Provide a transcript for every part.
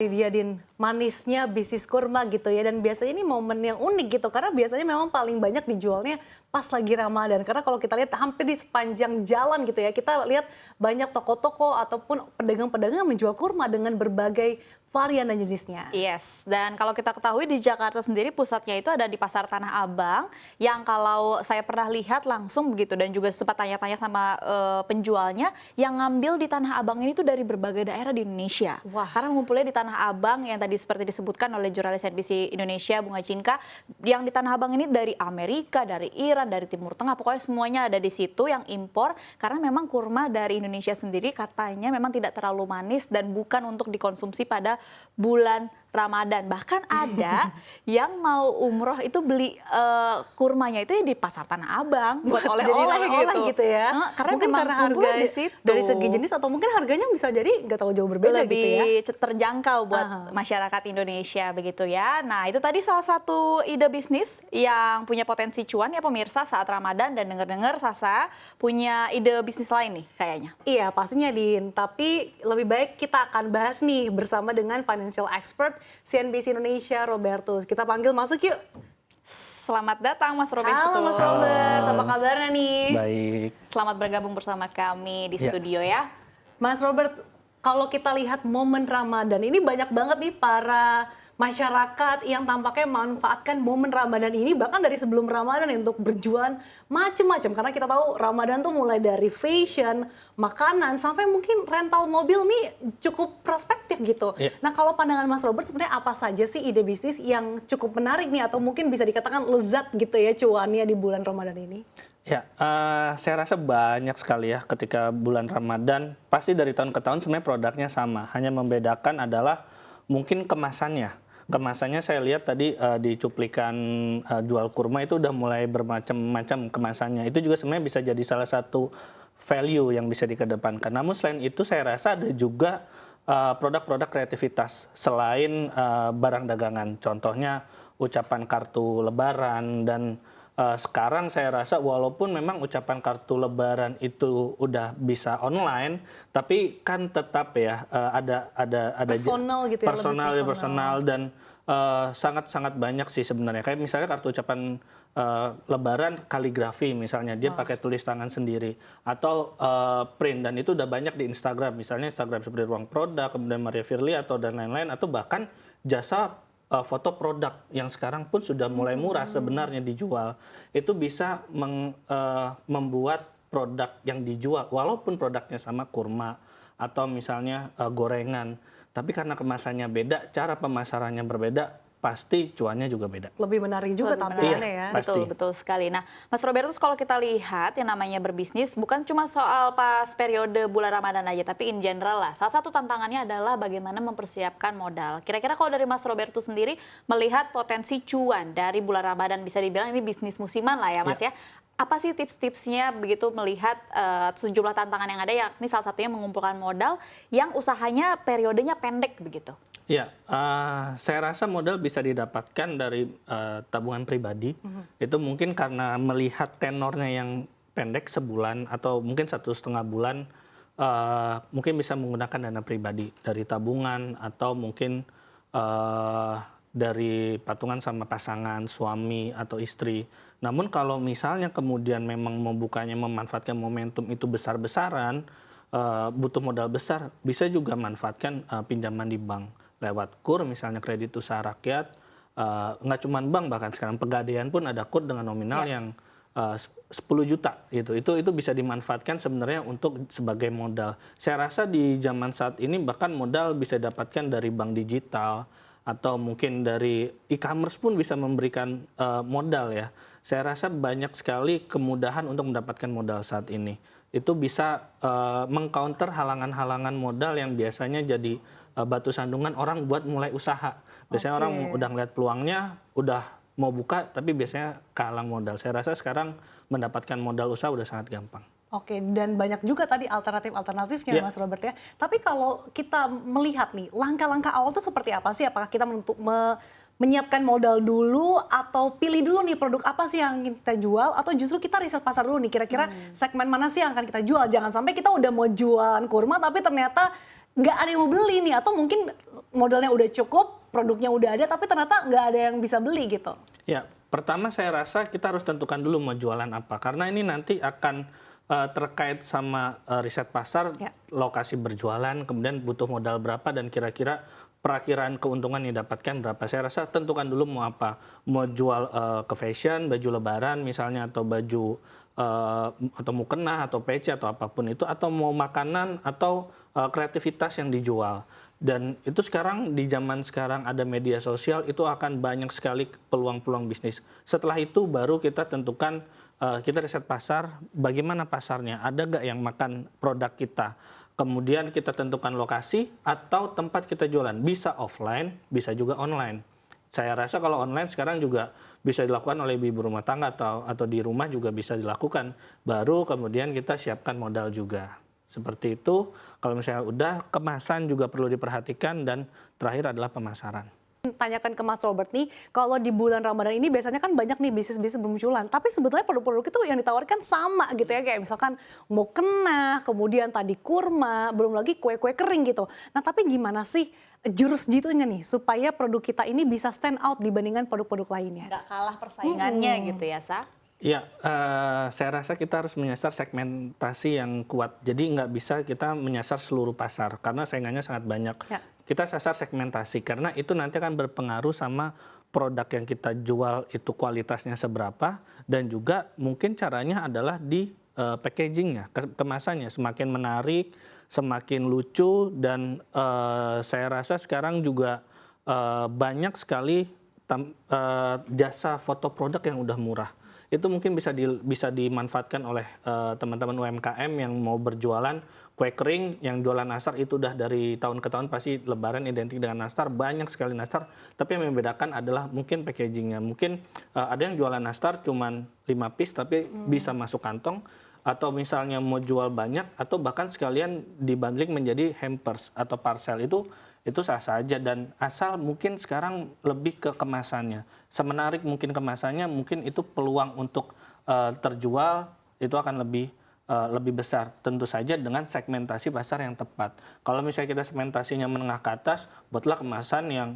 Dia Din, manisnya bisnis kurma gitu ya, dan biasanya ini momen yang unik gitu karena biasanya memang paling banyak dijualnya pas lagi Ramadan, karena kalau kita lihat hampir di sepanjang jalan gitu ya, kita lihat banyak toko-toko ataupun pedagang-pedagang yang menjual kurma dengan berbagai varian dan jenisnya. Yes, dan kalau kita ketahui di Jakarta sendiri pusatnya itu ada di Pasar Tanah Abang, yang kalau saya pernah lihat langsung begitu dan juga sempat tanya-tanya sama penjualnya, yang ngambil di Tanah Abang ini tuh dari berbagai daerah di Indonesia. Wah. Karena ngumpulnya di Tanah Abang yang tadi seperti disebutkan oleh jurnalis NBC Indonesia Bunga Cinka, yang di Tanah Abang ini dari Amerika, dari Iran, dari Timur Tengah, pokoknya semuanya ada di situ yang impor, karena memang kurma dari Indonesia sendiri katanya memang tidak terlalu manis dan bukan untuk dikonsumsi pada bulan Ramadan. Bahkan ada yang mau umroh itu beli kurmanya itu ya di Pasar Tanah Abang buat oleh-oleh gitu ya. Karena mungkin memang karena kumpul harga di situ. dari segi jenis atau mungkin harganya bisa jadi nggak terlalu jauh berbeda Lebih gitu ya. terjangkau buat masyarakat Indonesia begitu ya. Nah, itu tadi salah satu ide bisnis yang punya potensi cuan ya pemirsa saat Ramadan, dan dengar-dengar Sasa punya ide bisnis lain nih kayaknya. Iya, pastinya Din. Tapi lebih baik kita akan bahas nih bersama dengan financial expert CNBC Indonesia, Robertus. Kita panggil masuk yuk. Selamat datang Mas Robertus. Halo Mas Robert, apa kabarnya nih? Baik. Selamat bergabung bersama kami di studio ya. Mas Robert, kalau kita lihat momen Ramadan ini banyak banget nih para masyarakat yang tampaknya manfaatkan momen Ramadan ini bahkan dari sebelum Ramadan untuk berjualan macam-macam, karena kita tahu Ramadan tuh mulai dari fashion, makanan, sampai mungkin rental mobil nih cukup prospektif gitu. Nah, kalau pandangan Mas Robert sebenarnya apa saja sih ide bisnis yang cukup menarik nih atau mungkin bisa dikatakan lezat gitu ya cuannya di bulan Ramadan ini? Ya, saya rasa banyak sekali ya ketika bulan Ramadan. Pasti dari tahun ke tahun sebenarnya produknya sama. Hanya membedakan adalah mungkin kemasannya. Kemasannya saya lihat tadi di cuplikan jual kurma itu udah mulai bermacam-macam kemasannya. Itu juga sebenarnya bisa jadi salah satu value yang bisa dikedepankan. Namun selain itu saya rasa ada juga produk-produk kreativitas selain barang dagangan. Contohnya ucapan kartu lebaran, dan sekarang saya rasa walaupun memang ucapan kartu lebaran itu udah bisa online, tapi kan tetap ya ada Personal gitu ya, lebih personal dan sangat-sangat banyak sih sebenarnya. Kayak misalnya kartu ucapan lebaran kaligrafi misalnya, dia pakai tulis tangan sendiri atau print, dan itu udah banyak di Instagram. Misalnya Instagram seperti Ruang Produk, kemudian Maria Firly atau dan lain-lain, atau bahkan jasa foto produk yang sekarang pun sudah mulai murah sebenarnya dijual. Itu bisa membuat produk yang dijual, walaupun produknya sama kurma atau misalnya gorengan, tapi karena kemasannya beda, cara pemasarannya berbeda, pasti cuannya juga beda. Lebih menarik juga tampilannya ya. Pasti. Betul sekali. Nah, Mas Robertus, kalau kita lihat yang namanya berbisnis bukan cuma soal pas periode bulan Ramadan aja, tapi in general lah. Salah satu tantangannya adalah bagaimana mempersiapkan modal. Kira-kira kalau dari Mas Robertus sendiri melihat potensi cuan dari bulan Ramadan, bisa dibilang ini bisnis musiman lah ya Mas ya. Apa sih tips-tipsnya begitu melihat sejumlah tantangan yang ada, yakni salah satunya mengumpulkan modal yang usahanya periodenya pendek begitu? Ya, saya rasa modal bisa didapatkan dari tabungan pribadi. Itu mungkin karena melihat tenornya yang pendek sebulan atau mungkin 1,5 bulan, mungkin bisa menggunakan dana pribadi dari tabungan atau mungkin dari patungan sama pasangan, suami atau istri. Namun kalau misalnya kemudian memang membukanya memanfaatkan momentum itu besar-besaran, butuh modal besar, bisa juga manfaatkan pinjaman di bank lewat KUR, misalnya kredit usaha rakyat. Nggak cuma bank, bahkan sekarang Pegadaian pun ada KUR dengan nominal yang 10 juta gitu. Itu bisa dimanfaatkan sebenarnya untuk sebagai modal. Saya rasa di zaman saat ini bahkan modal bisa didapatkan dari bank digital atau mungkin dari e-commerce pun bisa memberikan modal ya. Saya rasa banyak sekali kemudahan untuk mendapatkan modal saat ini. Itu bisa mengcounter halangan-halangan modal yang biasanya jadi batu sandungan orang buat mulai usaha. Biasanya orang udah ngeliat peluangnya, udah mau buka, tapi biasanya kehalang modal. Saya rasa sekarang mendapatkan modal usaha udah sangat gampang. Oke, dan banyak juga tadi alternatifnya Mas Robert ya. Tapi kalau kita melihat nih, langkah-langkah awal itu seperti apa sih? Apakah kita menyiapkan modal dulu atau pilih dulu nih produk apa sih yang ingin kita jual, atau justru kita riset pasar dulu nih, kira-kira segmen mana sih yang akan kita jual? Jangan sampai kita udah mau jualan kurma tapi ternyata nggak ada yang mau beli nih, atau mungkin modalnya udah cukup, produknya udah ada, tapi ternyata nggak ada yang bisa beli gitu? Ya, pertama saya rasa kita harus tentukan dulu mau jualan apa, karena ini nanti akan terkait sama riset pasar, Ya. lokasi berjualan, kemudian butuh modal berapa dan kira-kira perakiraan keuntungan yang didapatkan berapa. Saya rasa tentukan dulu mau apa, mau jual ke fashion, baju lebaran misalnya, atau baju atau mukena atau peci atau apapun itu, atau mau makanan atau kreativitas yang dijual. Dan itu sekarang di zaman sekarang ada media sosial, itu akan banyak sekali peluang-peluang bisnis. Setelah itu baru kita tentukan, kita riset pasar, bagaimana pasarnya, ada nggak yang makan produk kita. Kemudian kita tentukan lokasi atau tempat kita jualan, bisa offline, bisa juga online. Saya rasa kalau online sekarang juga bisa dilakukan oleh ibu rumah tangga atau di rumah juga bisa dilakukan. Baru kemudian kita siapkan modal juga. Seperti itu. Kalau misalnya udah, kemasan juga perlu diperhatikan, dan terakhir adalah pemasaran. Tanyakan ke Mas Robert nih, kalau di bulan Ramadan ini biasanya kan banyak nih bisnis-bisnis bermunculan, tapi sebetulnya produk-produk itu yang ditawarkan sama gitu ya, kayak misalkan mukena, kemudian tadi kurma, belum lagi kue-kue kering gitu. Nah, tapi gimana sih jurus jitunya nih supaya produk kita ini bisa stand out dibandingkan produk-produk lainnya? Nggak kalah persaingannya gitu ya, Sa? Ya, saya rasa kita harus menyasar segmentasi yang kuat. Jadi nggak bisa kita menyasar seluruh pasar, karena saingannya sangat banyak. Ya. Kita sasar segmentasi, karena itu nanti akan berpengaruh sama produk yang kita jual itu kualitasnya seberapa, dan juga mungkin caranya adalah di packagingnya, kemasannya. Semakin menarik, semakin lucu, dan saya rasa sekarang juga banyak sekali jasa foto produk yang udah murah. Itu mungkin bisa dimanfaatkan oleh teman-teman UMKM yang mau berjualan kue kering, yang jualan nastar. Itu udah dari tahun ke tahun pasti lebaran identik dengan nastar, banyak sekali nastar, tapi yang membedakan adalah mungkin packagingnya. Mungkin ada yang jualan nastar cuman 5 piece tapi bisa masuk kantong, atau misalnya mau jual banyak, atau bahkan sekalian dibundling menjadi hampers atau parcel. Itu sah saja, dan asal mungkin sekarang lebih ke kemasannya. Semenarik mungkin kemasannya, mungkin itu peluang untuk terjual itu akan lebih besar. Tentu saja dengan segmentasi pasar yang tepat. Kalau misalnya kita segmentasinya menengah ke atas, buatlah kemasan yang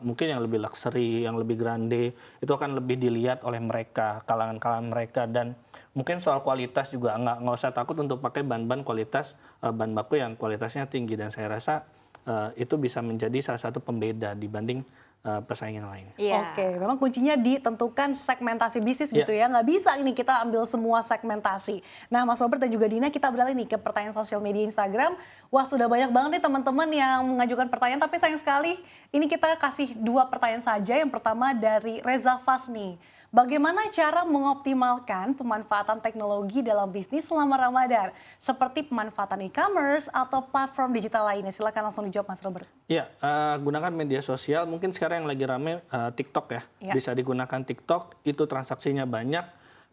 mungkin yang lebih luxury, yang lebih grande, itu akan lebih dilihat oleh mereka, kalangan-kalangan mereka. Dan mungkin soal kualitas juga nggak usah takut untuk pakai bahan-bahan kualitas, bahan baku yang kualitasnya tinggi. Dan saya rasa itu bisa menjadi salah satu pembeda dibanding pesaing yang lain. Iya. Oke, memang kuncinya ditentukan segmentasi bisnis gitu ya. Nggak bisa ini kita ambil semua segmentasi. Nah, Mas Robert dan juga Dina, kita beralih nih ke pertanyaan sosial media Instagram. Wah, sudah banyak banget nih teman-teman yang mengajukan pertanyaan, tapi sayang sekali ini kita kasih 2 pertanyaan saja. Yang pertama dari Reza Fas nih. Bagaimana cara mengoptimalkan pemanfaatan teknologi dalam bisnis selama Ramadan? Seperti pemanfaatan e-commerce atau platform digital lainnya. Silakan langsung dijawab Mas Robert. Ya, gunakan media sosial. Mungkin sekarang yang lagi rame TikTok ya. Ya. Bisa digunakan TikTok, itu transaksinya banyak.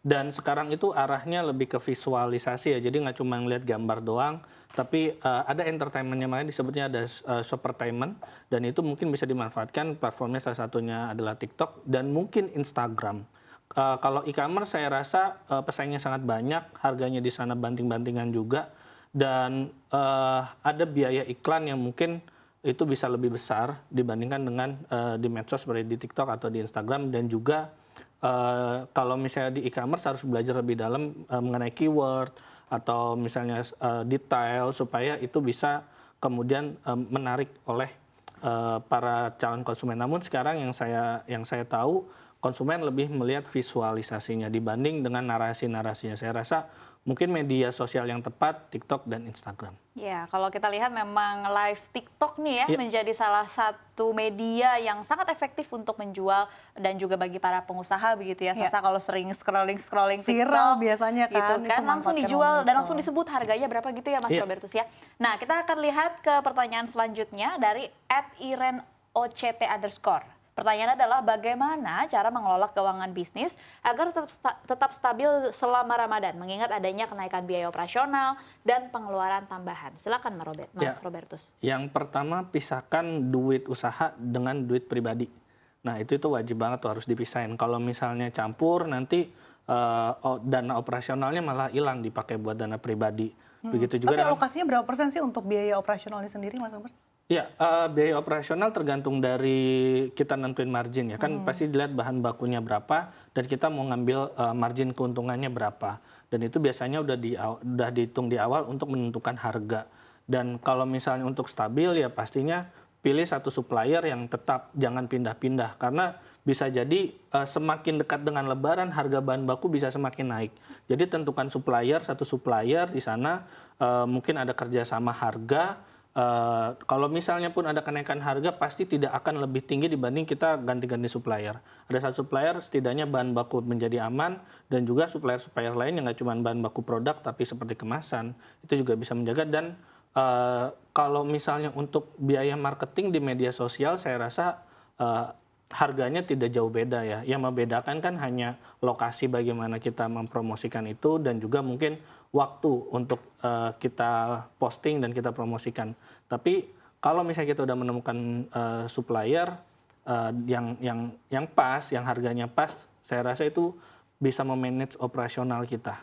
Dan sekarang itu arahnya lebih ke visualisasi ya. Jadi nggak cuma ngeliat gambar doang, tapi ada entertainmentnya, makanya disebutnya ada shoppertainment. Dan itu mungkin bisa dimanfaatkan, platformnya salah satunya adalah TikTok dan mungkin Instagram. Kalau e-commerce saya rasa pesaingnya sangat banyak, harganya di sana banting-bantingan juga. Dan ada biaya iklan yang mungkin itu bisa lebih besar dibandingkan dengan di medsos seperti di TikTok atau di Instagram. Dan juga kalau misalnya di e-commerce harus belajar lebih dalam mengenai keyword atau misalnya detail, supaya itu bisa kemudian menarik oleh para calon konsumen. Namun sekarang yang saya tahu, konsumen lebih melihat visualisasinya dibanding dengan narasi-narasinya. Saya rasa mungkin media sosial yang tepat TikTok dan Instagram. Ya, kalau kita lihat memang live TikTok nih ya, Ya. menjadi salah satu media yang sangat efektif untuk menjual, dan juga bagi para pengusaha begitu ya. Ya. Sasa kalau sering scrolling Viral TikTok biasanya gitu kan, itu kan, langsung manfaatkan dijual momen dan itu. langsung disebut harganya berapa gitu ya Mas Ya. Robertus ya. Nah, kita akan lihat ke pertanyaan selanjutnya dari @iren_oct_. Pertanyaannya adalah bagaimana cara mengelola keuangan bisnis agar tetap stabil selama Ramadan, mengingat adanya kenaikan biaya operasional dan pengeluaran tambahan. Silakan Mas Robertus. Yang pertama, pisahkan duit usaha dengan duit pribadi. Nah, itu wajib banget tuh, harus dipisahin. Kalau misalnya campur, nanti dana operasionalnya malah hilang dipakai buat dana pribadi. Begitu juga Tapi dengan alokasinya berapa persen sih untuk biaya operasionalnya sendiri, Mas Albert? ya, biaya operasional tergantung dari kita nentuin margin ya, kan pasti dilihat bahan bakunya berapa dan kita mau ngambil margin keuntungannya berapa. Dan itu biasanya udah dihitung di awal untuk menentukan harga. Dan kalau misalnya untuk stabil ya pastinya pilih satu supplier yang tetap, jangan pindah-pindah. Karena bisa jadi semakin dekat dengan lebaran harga bahan baku bisa semakin naik. Jadi tentukan satu supplier di sana, mungkin ada kerjasama harga. Kalau misalnya pun ada kenaikan harga pasti tidak akan lebih tinggi dibanding kita ganti-ganti supplier. Ada satu supplier setidaknya bahan baku menjadi aman dan juga supplier-supplier lain yang nggak cuma bahan baku produk tapi seperti kemasan itu juga bisa menjaga. Dan kalau misalnya untuk biaya marketing di media sosial saya rasa harganya tidak jauh beda ya. Yang membedakan kan hanya lokasi bagaimana kita mempromosikan itu dan juga mungkin waktu untuk kita posting dan kita promosikan. Tapi kalau misalnya kita udah menemukan supplier yang pas, yang harganya pas, saya rasa itu bisa memanage operasional kita.